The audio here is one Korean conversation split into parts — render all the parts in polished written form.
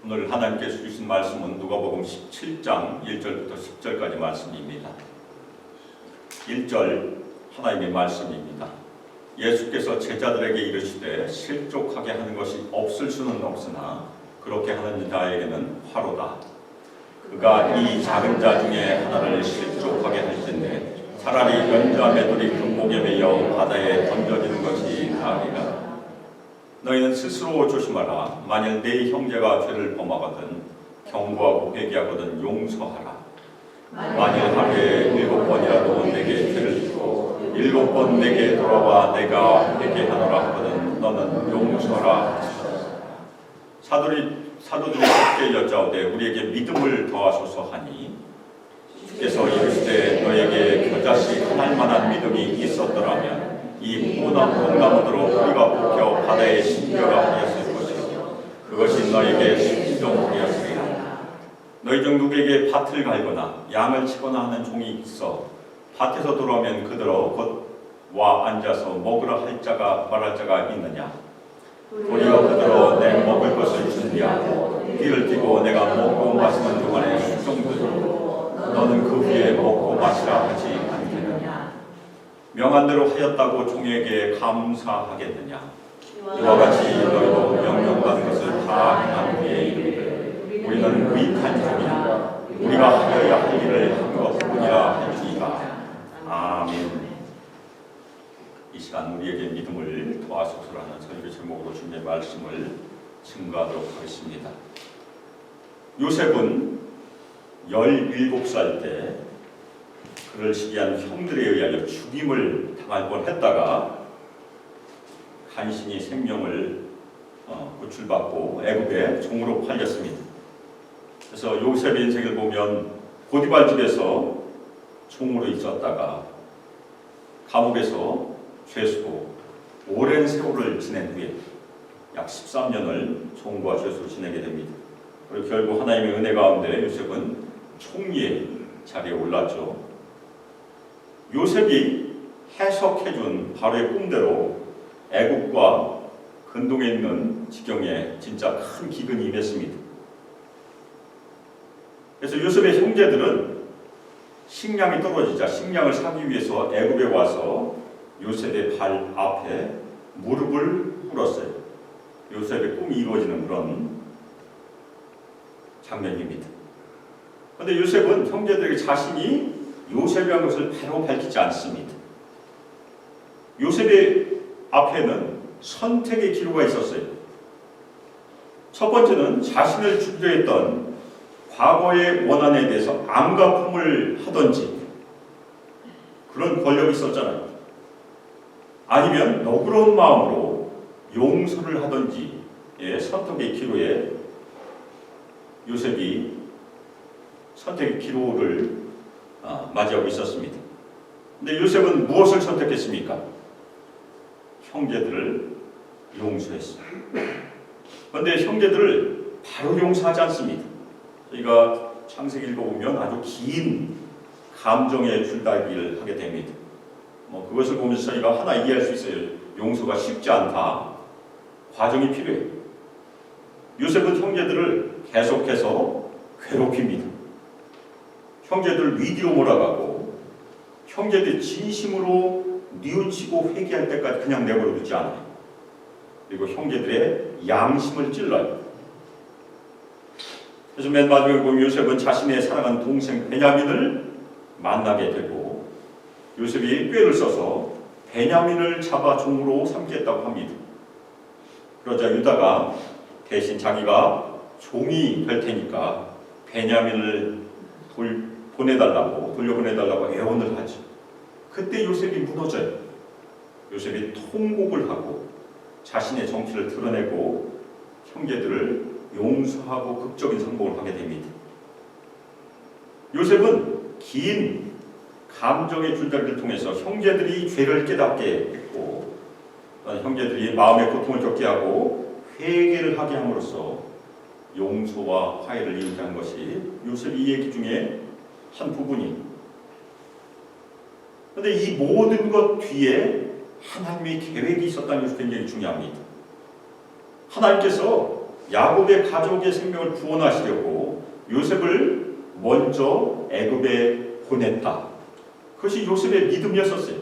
오늘 하나님께서 주신 말씀은 누가복음 17장 1절부터 10절까지 말씀입니다. 1절 하나님의 말씀입니다. 예수께서 제자들에게 이르시되 실족하게 하는 것이 없을 수는 없으나 그렇게 하는 자에게는 화로다. 그가 이 작은 자 중에 하나를 실족하게 할 텐데 차라리 연자 매돌이 금목에 매여 바다에 던져지는 것이 나으리라. 너희는 스스로 조심하라. 만일 네 형제가 죄를 범하거든 경고하고 회개하거든 용서하라. 만일 하루에 7번이라도 내게 죄를 짓고 7번 내게 돌아와 내가 회개하노라 하거든 너는 용서하라. 사도들이 쉽게 여짜오되 우리에게 믿음을 더하소서 하니 주께서 이르시되 너에게 겨자씨 하나일 만한 믿음이 있었더라면 이 뽕나무대로 우리가 뽑혀 바다에 심겨라 하였을 것이요 그것이 너에게 순종하였으리라. 너희 중 누구에게 밭을 갈거나 양을 치거나 하는 종이 있어 밭에서 돌아오면 그대로 곧 와 앉아서 먹으라 할 자가 말할 자가 있느냐? 도리어 그대로 내 먹을 것을 준비하고 뒤를 띠고 내가 먹고 마시는 동안에 숙종들로 너는 그 후에 먹고 마시라 하지 않겠느냐? 명한 대로 하였다고 종에게 감사하겠느냐? 이와 같이 너희도 명령받은 것을 다 행한 후에 이르되 우리는 위익한 종이나 우리가 하여야 할 일을 한 것뿐이라 할지니라. 아멘. 이 시간 우리에게 믿음을 더하소서라는 설교 제목으로 준비한 말씀을 증거하도록 하겠습니다. 요셉은 17살 때 그를 시기한 형들에 의하여 죽임을 당할 뻔했다가 간신히 생명을 구출받고 애굽의 종으로 팔렸습니다. 그래서 요셉의 인생을 보면 보디발 집에서 종으로 있었다가 감옥에서 죄수로 오랜 세월을 지낸 후에 약 13년을 종과 죄수로 지내게 됩니다. 그리고 결국 하나님의 은혜 가운데 요셉은 총리의 자리에 올랐죠. 요셉이 해석해준 바로의 꿈대로 애국과 근동에 있는 지경에 진짜 큰 기근이 임했습니다. 그래서 요셉의 형제들은 식량이 떨어지자 식량을 사기 위해서 애굽에 와서 요셉의 발 앞에 무릎을 꿇었어요. 요셉의 꿈이 이루어지는 그런 장면입니다. 그런데 요셉은 형제들에게 자신이 요셉이라는 것을 바로 밝히지 않습니다. 요셉의 앞에는 선택의 기로가 있었어요. 첫 번째는 자신을 죽이려 했던 과거의 원한에 대해서 암가품을 하든지 그런 권력이 있었잖아요. 아니면 너그러운 마음으로 용서를 하든지의 선택의 기로에 요셉이 선택의 기로를 맞이하고 있었습니다. 근데 요셉은 무엇을 선택했습니까? 형제들을 용서했어요. 그런데 형제들을 바로 용서하지 않습니다. 저희가 창세기 읽어보면 아주 긴 감정의 줄다리기를 하게 됩니다. 그것을 보면서 저희가 하나 이해할 수 있어요. 용서가 쉽지 않다. 과정이 필요해요. 요셉은 형제들을 계속해서 괴롭힙니다. 형제들 위기로 몰아가고 형제들 진심으로 뉘우치고 회개할 때까지 그냥 내버려 두지 않아요. 그리고 형제들의 양심을 찔러요. 그래서 맨 마지막에 보면 요셉은 자신의 사랑하는 동생 베냐민을 만나게 되고 요셉이 꾀를 써서 베냐민을 잡아 종으로 삼겠다고 합니다. 그러자 유다가 대신 자기가 종이 될 테니까 베냐민을 돌려보내달라고 애원을 하죠. 그때 요셉이 무너져요. 요셉이 통곡을 하고 자신의 정체를 드러내고 형제들을 용서하고 극적인 성공을 하게 됩니다. 요셉은 긴 감정의 줄다리를 통해서 형제들이 죄를 깨닫게 했고 형제들이 마음의 고통을 겪게 하고 회개를 하게 함으로써 용서와 화해를 이루게 한 것이 요셉 이 얘기 중에 한 부분입니다. 그런데 이 모든 것 뒤에 하나님의 계획이 있었다는 것이 굉장히 중요합니다. 하나님께서 야곱의 가족의 생명을 구원하시려고 요셉을 먼저 애굽에 보냈다. 그것이 요셉의 믿음이었었어요.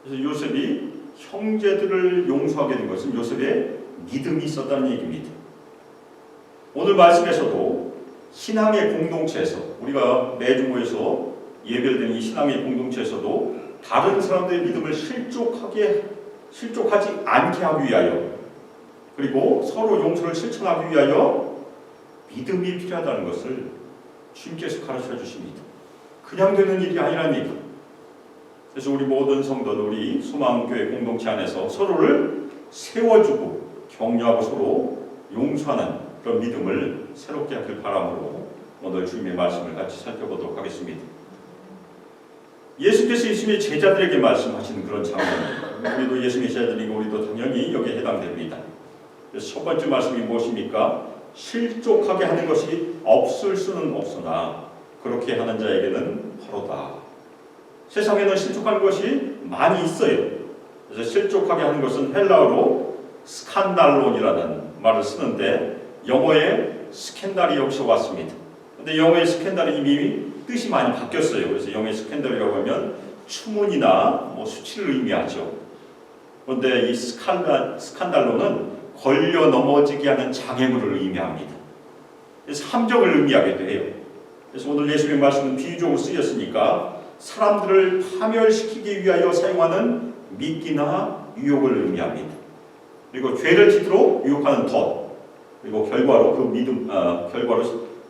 그래서 요셉이 형제들을 용서하게 된 것은 요셉의 믿음이 있었다는 얘기입니다. 오늘 말씀에서도 신앙의 공동체에서, 우리가 매주 모여서 예배드리는 이 신앙의 공동체에서도 다른 사람들의 믿음을 실족하지 않게 하기 위하여, 그리고 서로 용서를 실천하기 위하여 믿음이 필요하다는 것을 주님께서 가르쳐 주십니다. 그냥 되는 일이 아니라는 얘기. 그래서 우리 모든 성도들, 우리 소망교회 공동체 안에서 서로를 세워주고 격려하고 서로 용서하는 그런 믿음을 새롭게 하길 바람으로 오늘 주님의 말씀을 같이 살펴보도록 하겠습니다. 예수께서 예수님의 제자들에게 말씀하시는 그런 장면입니다. 우리도 예수님의 제자들이고 우리도 당연히 여기에 해당됩니다. 그래서 첫 번째 말씀이 무엇입니까? 실족하게 하는 것이 없을 수는 없으나 그렇게 하는 자에게는 바로다. 세상에는 실족하는 것이 많이 있어요. 그래서 실족하게 하는 것은 헬라어로 스칸달론이라는 말을 쓰는데 영어에 스캔달이 여기서 왔습니다. 근데 영어의 스캔달이 이미 뜻이 많이 바뀌었어요. 그래서 영어의 스캔달이라고 하면 추문이나 수치를 의미하죠. 그런데 이 스칸달론은 걸려 넘어지게 하는 장애물을 의미합니다. 그래서 함정을 의미하기도 해요. 그래서 오늘 예수님의 말씀은 비유적으로 쓰였으니까 사람들을 파멸시키기 위하여 사용하는 미끼나 유혹을 의미합니다. 그리고 죄를 짓도록 유혹하는 덫, 그리고 결과로 결과로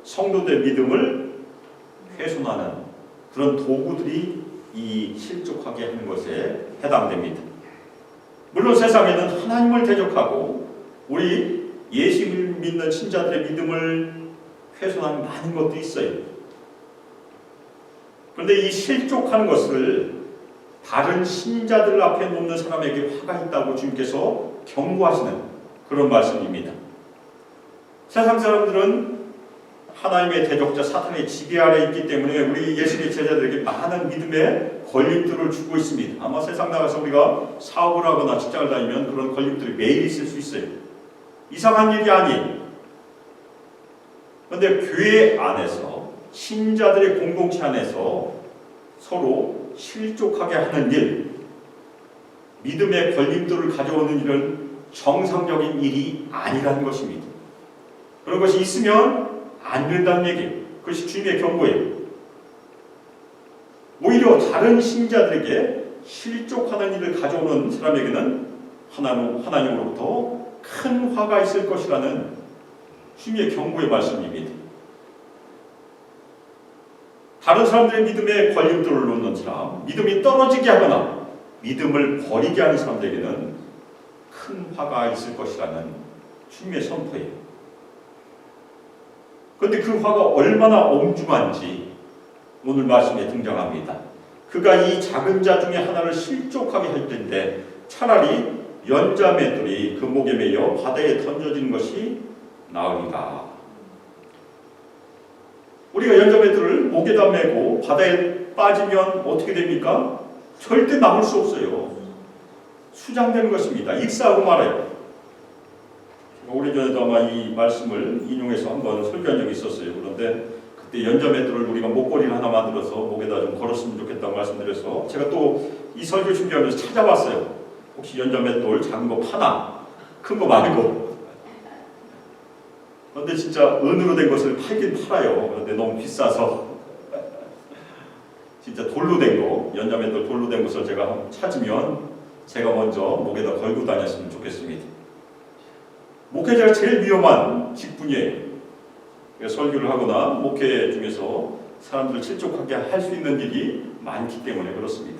성도들의 믿음을 훼손하는 그런 도구들이 이 실족하게 하는 것에 해당됩니다. 물론 세상에는 하나님을 대적하고 우리 예수를 믿는 신자들의 믿음을 훼손하는 많은 것도 있어요. 그런데 이 실족하는 것을 다른 신자들 앞에 놓는 사람에게 화가 있다고 주님께서 경고하시는 그런 말씀입니다. 세상 사람들은 하나님의 대적자 사탄의 지배 아래 있기 때문에 우리 예수님의 제자들에게 많은 믿음의 걸림돌을 주고 있습니다. 아마 세상 나가서 우리가 사업을 하거나 직장을 다니면 그런 걸림돌이 매일 있을 수 있어요. 이상한 일이 아니에요. 그런데 교회 안에서 신자들의 공동체 안에서 서로 실족하게 하는 일, 믿음의 걸림돌을 가져오는 일은 정상적인 일이 아니라는 것입니다. 그런 것이 있으면 안 된다는 얘기예요. 그것이 주님의 경고예요. 오히려 다른 신자들에게 실족하는 일을 가져오는 사람에게는 하나님으로부터 큰 화가 있을 것이라는 주님의 경고의 말씀입니다. 다른 사람들의 믿음에 걸림돌을 놓는 사람, 믿음이 떨어지게 하거나 믿음을 버리게 하는 사람들에게는 큰 화가 있을 것이라는 주님의 선포예요. 그런데 그 화가 얼마나 엄중한지 오늘 말씀에 등장합니다. 그가 이 작은 자 중에 하나를 실족하게 할 텐데 차라리 연자맷돌이 그 목에 매여 바다에 던져지는 것이 나으리라. 우리가 연자맷돌을 목에다 메고 바다에 빠지면 어떻게 됩니까? 절대 나올 수 없어요. 수장되는 것입니다. 익사하고 말아요. 오래전에도 아마 이 말씀을 인용해서 한번 설교한 적이 있었어요. 그런데 그때 연자맷돌을 우리가 목걸이를 하나 만들어서 목에다 좀 걸었으면 좋겠다고 말씀드려서 제가 또 이 설교 준비하면서 찾아봤어요. 혹시 연자맷돌 작은 거 파나? 큰 거 말고. 그런데 진짜 은으로 된 것을 팔긴 팔아요. 그런데 너무 비싸서 진짜 돌로 된 거, 연자맷돌 돌로 된 것을 제가 찾으면 제가 먼저 목에다 걸고 다녔으면 좋겠습니다. 목회자가 제일 위험한 직분이에요. 설교를 하거나 목회 중에서 사람들을 실족하게 할 수 있는 일이 많기 때문에 그렇습니다.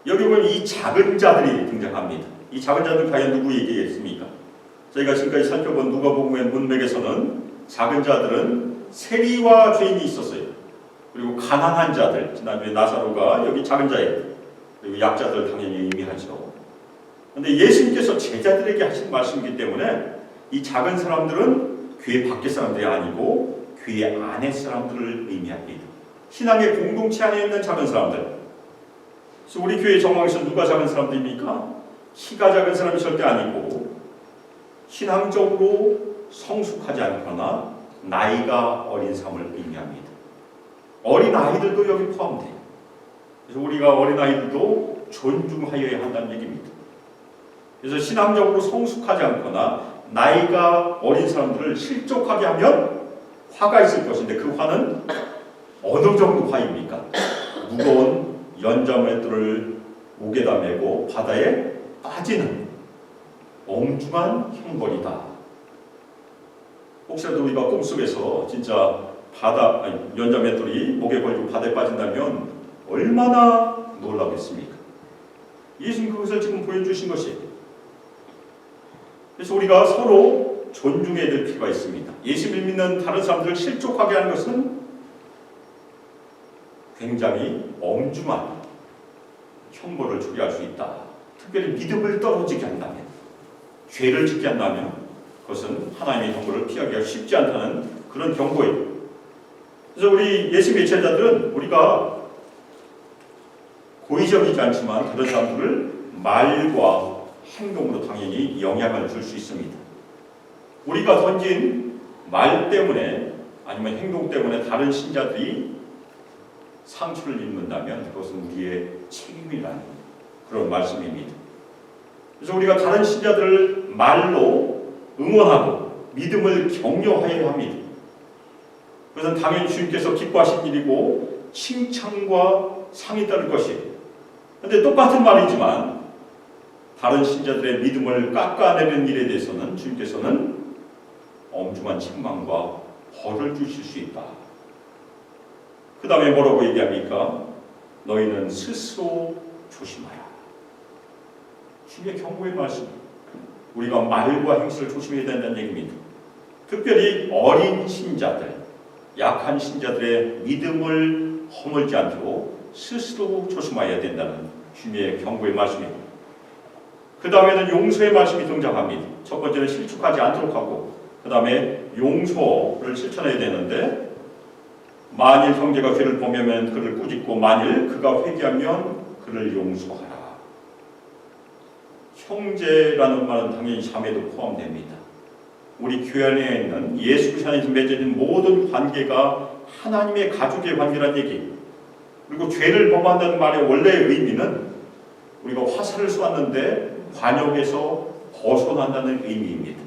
여기 보면 이 작은 자들이 등장합니다. 이 작은 자들은 과연 누구 얘기겠습니까? 저희가 지금까지 살펴본 누가복음의 문맥에서는 작은 자들은 세리와 죄인이 있었어요. 그리고 가난한 자들, 지난주에 나사로가 여기 작은 자예요. 그리고 약자들 당연히 의미하죠. 그런데 예수님께서 제자들에게 하신 말씀이기 때문에 이 작은 사람들은 교회 밖의 사람들이 아니고 교회 안의 사람들을 의미합니다. 신앙의 공동체 안에 있는 작은 사람들. 그래서 우리 교회 정황에서 누가 작은 사람들입니까? 키가 작은 사람이 절대 아니고 신앙적으로 성숙하지 않거나 나이가 어린 삶을 의미합니다. 어린 아이들도 여기 포함돼요. 그래서 우리가 어린 아이들도 존중하여야 한다는 얘기입니다. 그래서 신앙적으로 성숙하지 않거나 나이가 어린 사람들을 실족하게 하면 화가 있을 것인데 그 화는 어느 정도 화입니까? 무거운 연자맷돌을 목에다 메고 바다에 빠지는 엄중한 형벌이다. 혹시라도 우리가 꿈속에서 진짜 연자맷돌이 목에 걸리고 바다에 빠진다면 얼마나 놀라겠습니까? 예수님 그것을 지금 보여주신 것이에요. 그래서 우리가 서로 존중해야 될 필요가 있습니다. 예수를 믿는 다른 사람들을 실족하게 하는 것은 굉장히 엄중한 형벌을 초래할 수 있다. 특별히 믿음을 떨어지게 한다면, 죄를 짓게 한다면 그것은 하나님의 형벌을 피하기가 쉽지 않다는 그런 경고예요. 그래서 우리 예수님의 제자들은 우리가 고의적이지 않지만 다른 사람들을 말과 행동으로 당연히 영향을 줄 수 있습니다. 우리가 던진 말 때문에 아니면 행동 때문에 다른 신자들이 상처를 입는다면 그것은 우리의 책임이라는 그런 말씀입니다. 그래서 우리가 다른 신자들을 말로 응원하고 믿음을 격려해야 합니다. 그것은 당연히 주님께서 기뻐하신 일이고 칭찬과 상이 따를 것이에요. 그런데 똑같은 말이지만 다른 신자들의 믿음을 깎아내리는 일에 대해서는 주님께서는 엄중한 책망과 벌을 주실 수 있다. 그 다음에 뭐라고 얘기합니까? 너희는 스스로 조심하라. 주님의 경고의 말씀. 우리가 말과 행실을 조심해야 된다는 얘기입니다. 특별히 어린 신자들, 약한 신자들의 믿음을 허물지 않도록 스스로 조심해야 된다는 주님의 경고의 말씀입니다. 그 다음에는 용서의 말씀이 등장합니다. 첫 번째는 실축하지 않도록 하고 그 다음에 용서를 실천해야 되는데 만일 형제가 죄를 범하면 그를 꾸짖고 만일 그가 회개하면 그를 용서하라. 형제라는 말은 당연히 자매도 포함됩니다. 우리 교회 안에 있는 예수 그리스도 안에서 맺어진 모든 관계가 하나님의 가족의 관계란 얘기. 그리고 죄를 범한다는 말의 원래의 의미는 우리가 화살을 쏘았는데 관역에서 벗어난다는 의미입니다.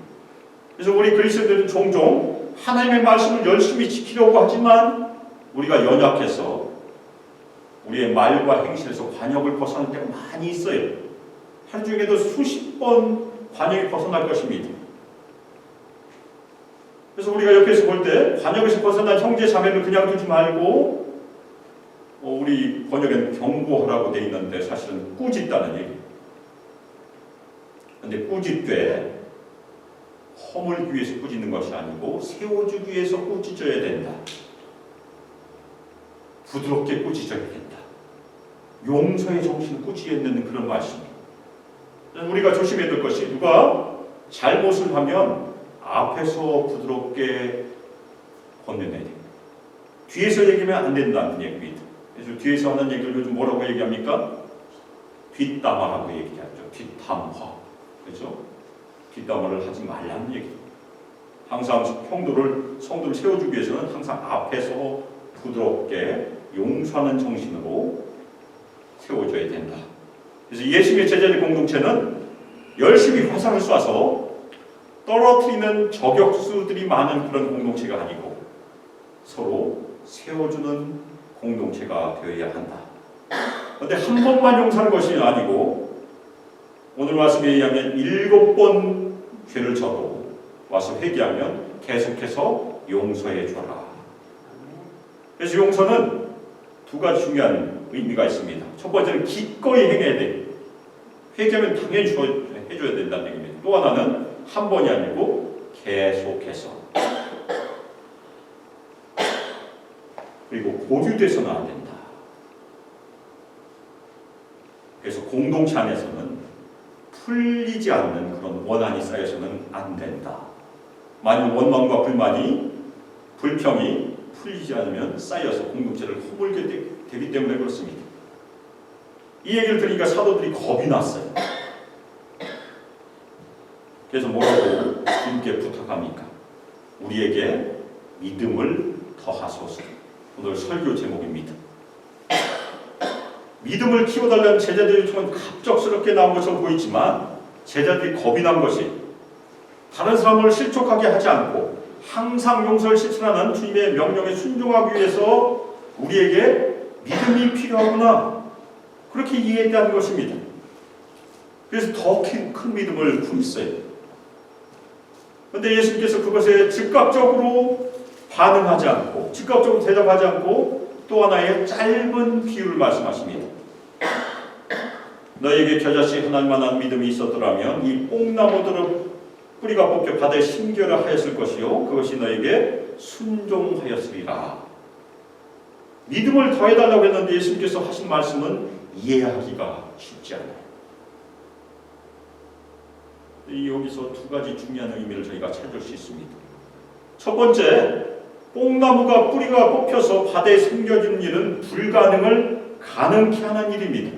그래서 우리 그리스도인들은 종종 하나님의 말씀을 열심히 지키려고 하지만 우리가 연약해서 우리의 말과 행실에서 관역을 벗어날 때가 많이 있어요. 하루 중에도 수십 번 관역이 벗어날 것입니다. 그래서 우리가 옆에서 볼 때 관역에서 벗어난 형제 자매를 그냥 두지 말고 우리 번역에는 경고하라고 되어 있는데 사실은 꾸짖다는 얘기예요. 그런데 꾸짖되 허물기 위해서 꾸짖는 것이 아니고 세워주기 위해서 꾸짖어야 된다. 부드럽게 꾸짖어야 된다. 용서의 정신을 꾸짖는 그런 말씀입니다. 우리가 조심해야 될 것이 누가 잘못을 하면 앞에서 부드럽게 건네내야 됩니다. 뒤에서 얘기하면 안 된다는 얘기입니다. 그래서 뒤에서 하는 얘기를 요즘 뭐라고 얘기합니까? 뒷담화라고 얘기하죠. 뒷담화. 그렇죠? 뒷담화를 하지 말라는 얘기입니다. 항상 성도를 세워주기 위해서는 항상 앞에서 부드럽게 용서하는 정신으로 세워줘야 된다. 그래서 예수님의 제자들 공동체는 열심히 화살을 쏴서 떨어뜨리는 저격수들이 많은 그런 공동체가 아니고 서로 세워주는 공동체가 되어야 한다. 그런데 한 번만 용서하는 것이 아니고 오늘 말씀에 의하면 7번 죄를 져도 와서 회개하면 계속해서 용서해 줘라. 그래서 용서는 두 가지 중요한 의미가 있습니다. 첫 번째는 기꺼이 행해야 돼. 회개하면 당연히 해줘야 된다는 얘기입니다. 또 하나는 한 번이 아니고 계속해서. 그리고 고유돼서는 안 된다. 그래서 공동체 안에서는 풀리지 않는 그런 원한이 쌓여서는 안 된다. 만일 원망과 불평이 풀리지 않으면 쌓여서 공동체를 허물게 되기 때문에 그렇습니다. 이 얘기를 들으니까 사도들이 겁이 났어요. 그래서 뭐라고 누구에게 부탁합니까? 우리에게 믿음을 더하소서. 오늘 설교 제목입니다. 믿음을 키워달라는 제자들의 요청은 갑작스럽게 나온 것처럼 보이지만 제자들이 겁이 난 것이 다른 사람을 실족하게 하지 않고 항상 용서를 실천하는 주님의 명령에 순종하기 위해서 우리에게 믿음이 필요하구나, 그렇게 이해했다는 것입니다. 그래서 더 큰 믿음을 구했어요. 그런데 예수님께서 그것에 즉각적으로 반응하지 않고, 즉각적으로 대답하지 않고 또 하나의 짧은 비유를 말씀하십니다. 너에게 겨자씨 하나만한 믿음이 있었더라면 이 뽕나무들은 뿌리가 뽑혀 바다에 심겨라 하였을 것이요 그것이 너에게 순종하였으리라. 믿음을 더해달라고 했는데 예수님께서 하신 말씀은 이해하기가 쉽지 않아요. 여기서 두 가지 중요한 의미를 저희가 찾을 수 있습니다. 첫 번째, 뽕나무가 뿌리가 뽑혀서 바다에 숨겨지는 일은 불가능을 가능케 하는 일입니다.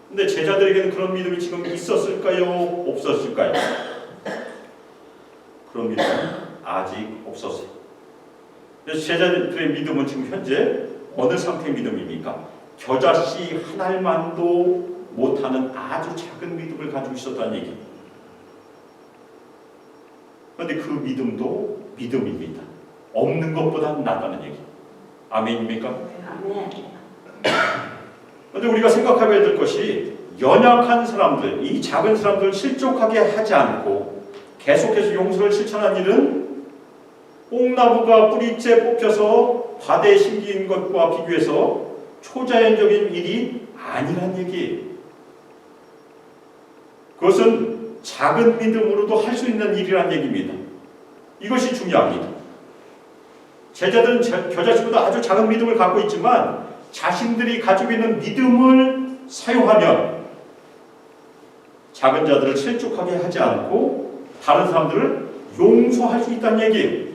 근데 제자들에게는 그런 믿음이 지금 있었을까요? 없었을까요? 그런 믿음은 아직 없었어요. 그래서 제자들의 믿음은 지금 현재 어느 상태의 믿음입니까? 겨자씨 한 알만도 못하는 아주 작은 믿음을 가지고 있었다는 얘기입니다. 그런데 그 믿음도 믿음입니다. 없는 것보다는 낫다는 얘기. 아멘입니까? 아멘. 그런데 우리가 생각해봐야 될 것이 연약한 사람들, 이 작은 사람들을 실족하게 하지 않고 계속해서 용서를 실천하는 일은 뽕나무가 뿌리째 뽑혀서 바다에 심긴 것과 비교해서 초자연적인 일이 아니란 얘기예요. 그것은 작은 믿음으로도 할 수 있는 일이란 얘기입니다. 이것이 중요합니다. 제자들은 겨자씨보다 아주 작은 믿음을 갖고 있지만 자신들이 가지고 있는 믿음을 사용하면 작은 자들을 실족하게 하지 않고 다른 사람들을 용서할 수 있다는 얘기예요.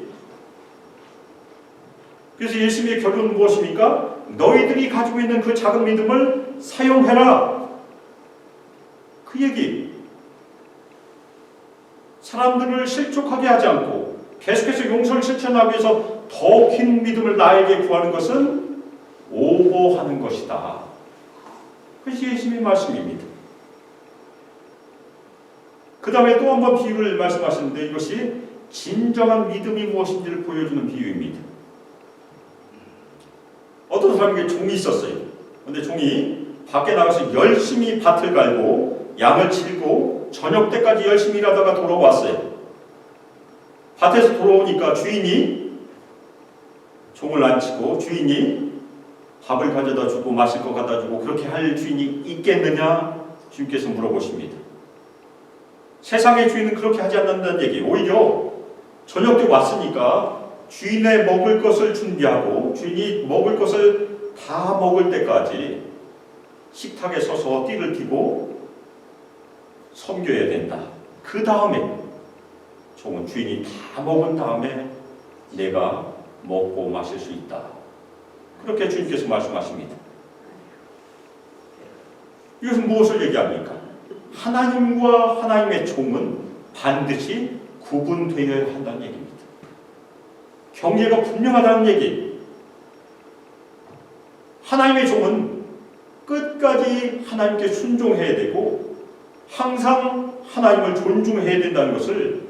그래서 예수님의 결론은 무엇입니까? 너희들이 가지고 있는 그 작은 믿음을 사용해라, 그 얘기. 사람들을 실족하게 하지 않고 계속해서 용서를 실천하기 위해서 더 긴 믿음을 나에게 구하는 것은 오버하는 것이다. 그것이 예수님의 말씀입니다. 그 다음에 또 한 번 비유를 말씀하시는데 이것이 진정한 믿음이 무엇인지를 보여주는 비유입니다. 어떤 사람에게 종이 있었어요. 그런데 종이 밖에 나가서 열심히 밭을 갈고 양을 치고 저녁 때까지 열심히 일하다가 돌아왔어요. 밭에서 돌아오니까 주인이 종을 앉히고 주인이 밥을 가져다 주고 마실 거 갖다 주고 그렇게 할 주인이 있겠느냐? 주님께서 물어보십니다. 세상의 주인은 그렇게 하지 않는다는 얘기. 오히려 저녁 때 왔으니까 주인의 먹을 것을 준비하고 주인이 먹을 것을 다 먹을 때까지 식탁에 서서 띠를 띠고 섬겨야 된다. 그 다음에 종은 주인이 다 먹은 다음에 내가 먹고 마실 수 있다. 그렇게 주님께서 말씀하십니다. 이것은 무엇을 얘기합니까? 하나님과 하나님의 종은 반드시 구분되어야 한다는 얘기입니다. 경계가 분명하다는 얘기. 하나님의 종은 끝까지 하나님께 순종해야 되고 항상 하나님을 존중해야 된다는 것을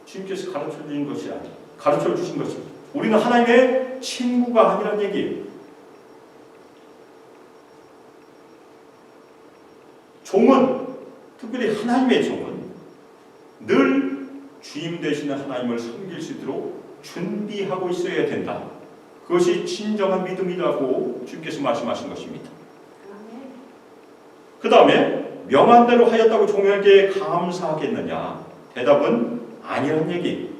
주님께서 가르쳐 주신 것입니다. 우리는 하나님의 친구가 아니란 얘기예요. 종은, 특별히 하나님의 종은 늘 주임 되시는 하나님을 섬길 수 있도록 준비하고 있어야 된다. 그것이 진정한 믿음이라고 주님께서 말씀하신 것입니다. 그 다음에 명한 대로 하였다고 종에게 감사하겠느냐? 대답은 아니라는 얘기.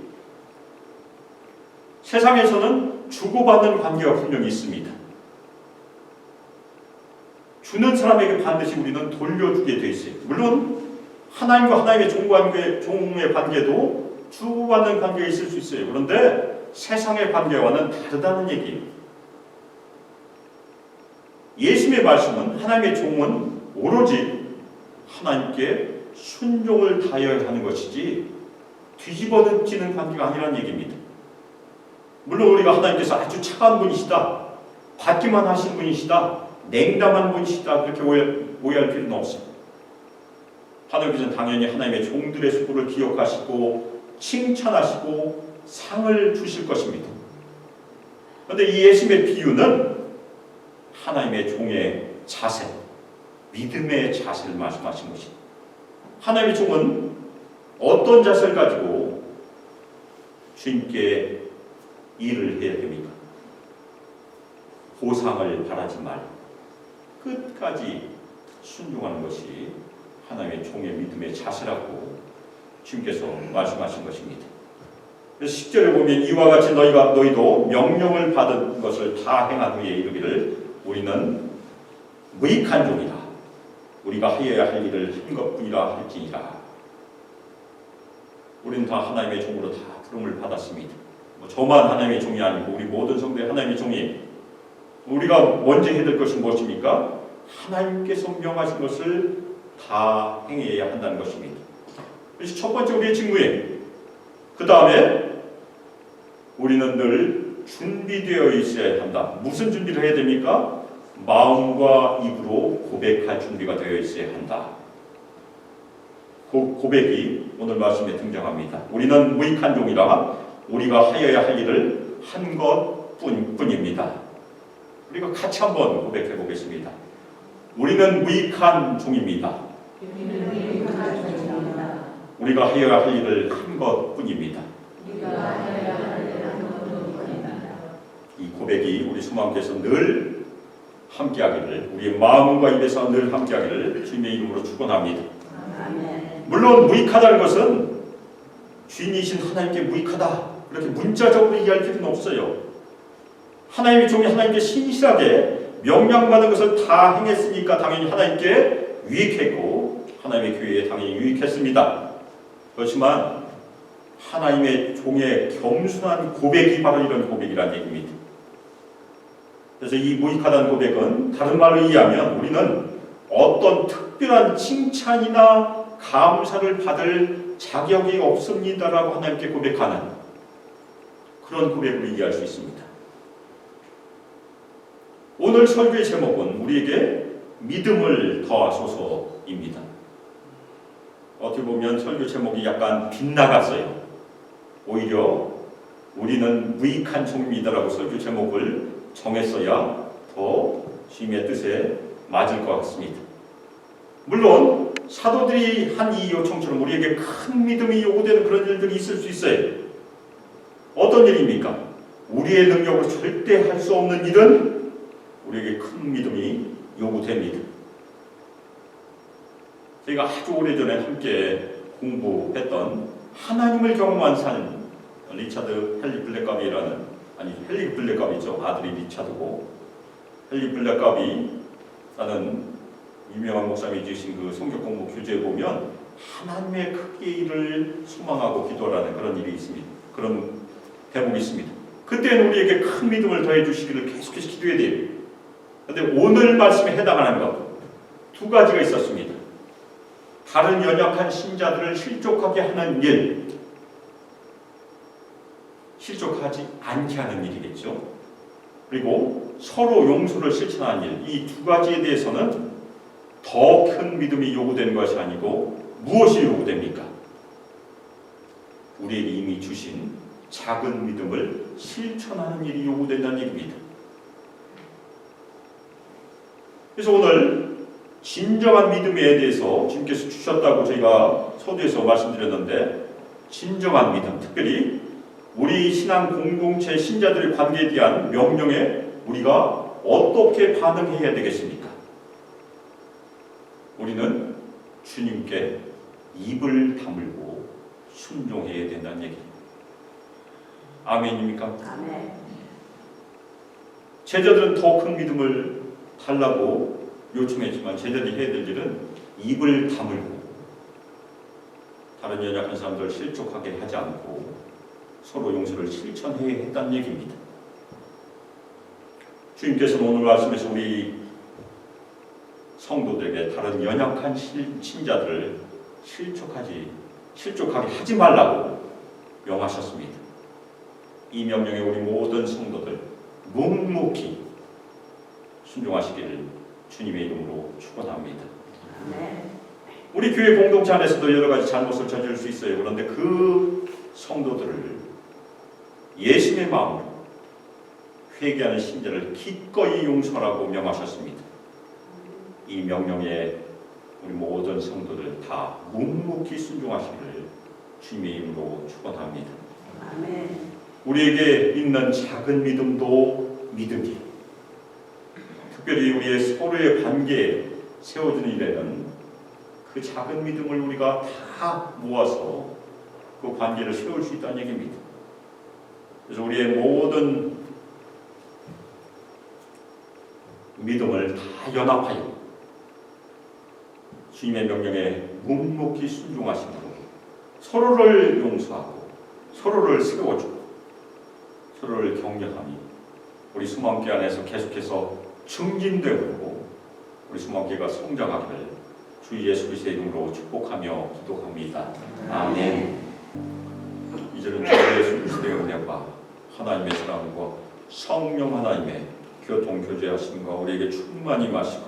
세상에서는 주고받는 관계가 분명히 있습니다. 주는 사람에게 반드시 우리는 돌려주게 돼 있어요. 물론 하나님과 하나님의 종의 관계도 주고받는 관계가 있을 수 있어요. 그런데 세상의 관계와는 다르다는 얘기예요. 예수님의 말씀은 하나님의 종은 오로지 하나님께 순종을 다해야 하는 것이지 뒤집어지는 관계가 아니라는 얘기입니다. 물론 우리가 하나님께서 아주 차가운 분이시다, 받기만 하신 분이시다, 냉담한 분이시다 그렇게 오해할 필요는 없습니다. 하나님께서는 당연히 하나님의 종들의 수고를 기억하시고 칭찬하시고 상을 주실 것입니다. 그런데 이 예수님의 비유는 하나님의 종의 자세, 믿음의 자세를 말씀하신 것입니다. 하나님의 종은 어떤 자세를 가지고 주님께 일을 해야 됩니까? 보상을 바라지 말고 끝까지 순종하는 것이 하나님의 종의 믿음의 자세라고 주님께서 말씀하신 것입니다. 그래서 10절에 보면 이와 같이 너희도 명령을 받은 것을 다 행한 후에 이르기를 우리는 무익한 종이라, 우리가 하여야 할 일을 한 것뿐이라 할지니라. 우리는 다 하나님의 종으로 다 부름을 받았습니다. 저만 하나님의 종이 아니고 우리 모든 성도의 하나님의 종이, 우리가 먼저 해야 될 것이 무엇입니까? 하나님께서 명하신 것을 다 행해야 한다는 것입니다. 그래서 첫 번째 우리의 직무에, 그 다음에 우리는 늘 준비되어 있어야 한다. 무슨 준비를 해야 됩니까? 마음과 입으로 고백할 준비가 되어 있어야 한다. 그 고백이 오늘 말씀에 등장합니다. 우리는 무익한 종이라 우리가 하여야 할 일을 한 것뿐입니다. 우리가 같이 한번 고백해 보겠습니다. 우리는 무익한 종입니다. 우리가 하여야 할 일을 한 것뿐입니다. 이 고백이 우리 소망께서 늘 함께하기를, 우리의 마음과 입에서 늘 함께하기를 주님의 이름으로 축원합니다. 물론 무익하다는 것은 주인이신 하나님께 무익하다 그렇게 문자적으로 이해할 필요는 없어요. 하나님의 종이 하나님께 신실하게 명령받은 것을 다 행했으니까 당연히 하나님께 유익했고 하나님의 교회에 당연히 유익했습니다. 그렇지만 하나님의 종의 겸손한 고백이 바로 이런 고백이라는 얘기입니다. 그래서 이 무익하다는 고백은 다른 말로 이해하면 우리는 어떤 특별한 칭찬이나 감사를 받을 자격이 없습니다라고 하나님께 고백하는 그런 고백으로 이해할 수 있습니다. 오늘 설교의 제목은 우리에게 믿음을 더하소서입니다. 어떻게 보면 설교 제목이 약간 빗나갔어요. 오히려 우리는 무익한 종입니다라고 설교 제목을 정했어야 더 주님의 뜻에 맞을 것 같습니다. 물론 사도들이 한 이 요청처럼 우리에게 큰 믿음이 요구되는 그런 일들이 있을 수 있어요. 어떤 일입니까? 우리의 능력으로 절대 할 수 없는 일은 우리에게 큰 믿음이 요구됩니다. 저희가 아주 오래전에 함께 공부했던 하나님을 경험한 삶, 리차드 헨리 블랙가비라는, 아니 헨리 블랙가비죠. 아들이 리차드고, 헨리 블랙가비라는 유명한 목사님이 주신 그 성경 공부 교재에 보면 하나님의 크기의 일을 소망하고 기도하라는 그런 일이 있습니다. 그런 대목이 있습니다. 그때는 우리에게 큰 믿음을 더해 주시기를 계속해서 기도해야 돼요. 그런데 오늘 말씀에 해당하는 것 두 가지가 있었습니다. 다른 연약한 신자들을 실족하게 하는 일, 실족하지 않게 하는 일이겠죠. 그리고 서로 용서를 실천하는 일, 이 두 가지에 대해서는 더 큰 믿음이 요구되는 것이 아니고 무엇이 요구됩니까? 우리에게 이미 주신 작은 믿음을 실천하는 일이 요구된다는 얘기입니다. 그래서 오늘 진정한 믿음에 대해서 주님께서 주셨다고 저희가 서두에서 말씀드렸는데, 진정한 믿음, 특별히 우리 신앙 공동체 신자들의 관계에 대한 명령에 우리가 어떻게 반응해야 되겠습니까? 우리는 주님께 입을 다물고 순종해야 된다는 얘기입니다. 아멘입니까? 아멘. 제자들은 더 큰 믿음을 달라고 요청했지만 제자들이 해야 될 일은 입을 다물고 다른 연약한 사람들을 실족하게 하지 않고 서로 용서를 실천해야 했다는 얘기입니다. 주님께서는 오늘 말씀에서 우리 성도들에게 다른 연약한 신자들을 실족하게 하지 말라고 명하셨습니다. 이 명령에 우리 모든 성도들 묵묵히 순종하시기를 주님의 이름으로 축원합니다. 우리 교회 공동체 안에서도 여러 가지 잘못을 저지를 수 있어요. 그런데 그 성도들을 예수님의 마음으로 회개하는 신자를 기꺼이 용서하라고 명하셨습니다. 이 명령에 우리 모든 성도들 다 묵묵히 순종하시기를 주님의 이름으로 축원합니다. 아멘. 우리에게 있는 작은 믿음도 믿음이 특별히 우리의 서로의 관계에 세워주는 일에는 그 작은 믿음을 우리가 다 모아서 그 관계를 세울 수 있다는 얘기입니다. 그래서 우리의 모든 믿음을 다 연합하여 주님의 명령에 묵묵히 순종하심으로 서로를 용서하고 서로를 세워주고 서로를 격려하니 우리 수만교 안에서 계속해서 증진되고 우리 수만교가 성장하기를 주 예수 그리스도의 이름으로 축복하며 기도합니다. 아멘. 이제는 주 예수 그리스도의 은혜와 하나님의 사랑과 성령 하나님의 교통 교제하심과 우리에게 충만히 마시고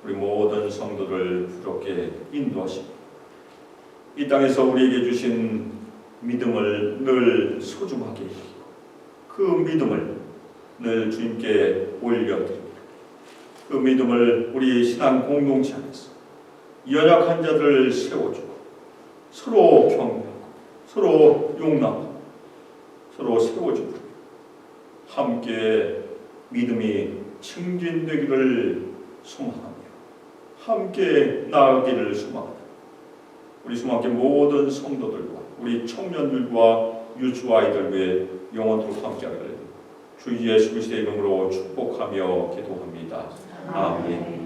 우리 모든 성도를 부드럽게 인도하시고 이 땅에서 우리에게 주신 믿음을 늘 소중하게 여기고 그 믿음을 늘 주님께 올려드립니다. 그 믿음을 우리 신앙 공동체 안에서 연약한 자들을 세워주고 서로 격려하고 서로 용납하고 서로 세워주고 함께 믿음이 증진되기를 소망하며 함께 나아가기를 소망합니다. 우리 수만교 모든 성도들과 우리 청년들과 유치아이들 위해 영원토록 함께하기를 주 예수 그리스도의 이름으로 축복하며 기도합니다. 아멘.